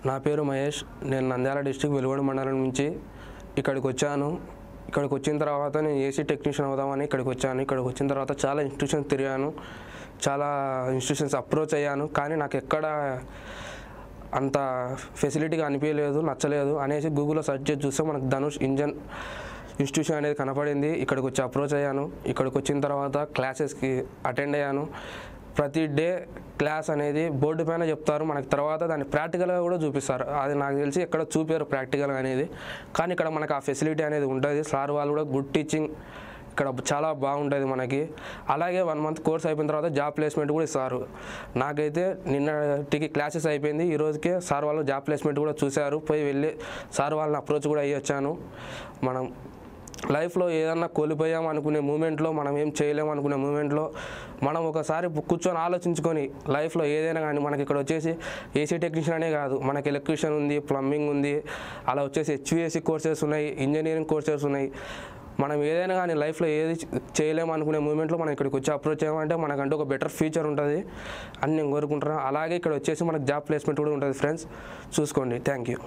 నా పేరు మహేష్. నేను నంద్యాల డిస్ట్రిక్ట్ వెలుగొండ మండలం నుంచి ఇక్కడికి వచ్చాను. ఇక్కడికి వచ్చిన తర్వాత నేను ఏసీ టెక్నీషియన్ అవుదామని ఇక్కడికి వచ్చాను. ఇక్కడికి వచ్చిన తర్వాత చాలా ఇన్స్టిట్యూషన్స్ తిరిగాను, చాలా ఇన్స్టిట్యూషన్స్ అప్రోచ్ అయ్యాను. కానీ నాకు ఎక్కడ అంత ఫెసిలిటీగా అనిపించలేదు, నచ్చలేదు అనేసి గూగుల్లో సెర్చ్ చేసి చూస్తే మనకు ధనుష్ ఇంజన్ ఇన్స్టిట్యూషన్ అనేది కనపడింది. ఇక్కడికి వచ్చి అప్రోచ్ అయ్యాను. ఇక్కడికి వచ్చిన తర్వాత క్లాసెస్కి అటెండ్ అయ్యాను. ప్రతి డే క్లాస్ అనేది బోర్డు పైన చెప్తారు, మనకి తర్వాత దాన్ని ప్రాక్టికల్గా కూడా చూపిస్తారు. అది నాకు తెలిసి ఎక్కడ చూపారు ప్రాక్టికల్గా అనేది. కానీ ఇక్కడ మనకు ఆ ఫెసిలిటీ అనేది ఉంటుంది. సార్ వాళ్ళు కూడా గుడ్ టీచింగ్ ఇక్కడ చాలా బాగుంటుంది మనకి. అలాగే 1 మంత్ కోర్స్ అయిపోయిన తర్వాత జాబ్ ప్లేస్మెంట్ కూడా ఇస్తారు. నాకైతే నిన్నటికి క్లాసెస్ అయిపోయింది, ఈ రోజుకే సార్ వాళ్ళు జాబ్ ప్లేస్మెంట్ కూడా చూశారు. వెళ్ళి సార్ వాళ్ళని అప్రోచ్ కూడా అయ్యి వచ్చాను. మనం లైఫ్లో ఏదన్నా కోల్పోయాం అనుకునే మూమెంట్లో, మనం ఏం చేయలేము అనుకునే మూమెంట్లో మనం ఒకసారి కూర్చొని ఆలోచించుకొని లైఫ్లో ఏదైనా కానీ మనకి ఇక్కడ వచ్చేసి ఏసీ టెక్నీషియన్ అనే కాదు, మనకి ఎలక్ట్రీషియన్ ఉంది, ప్లంబింగ్ ఉంది, అలా వచ్చేసి HVAC కోర్సెస్ ఉన్నాయి, ఇంజనీరింగ్ కోర్సెస్ ఉన్నాయి. మనం ఏదైనా కానీ లైఫ్లో ఏది చేయలేము అనుకునే మూమెంట్లో మనం ఇక్కడికి వచ్చి అప్రోచ్ చేయమంటే మనకంటే ఒక బెటర్ ఫ్యూచర్ ఉంటుంది అని నేను కోరుకుంటున్నాను. అలాగే ఇక్కడ వచ్చేసి మనకు జాబ్ ప్లేస్మెంట్ కూడా ఉంటుంది ఫ్రెండ్స్, చూసుకోండి. Thank you.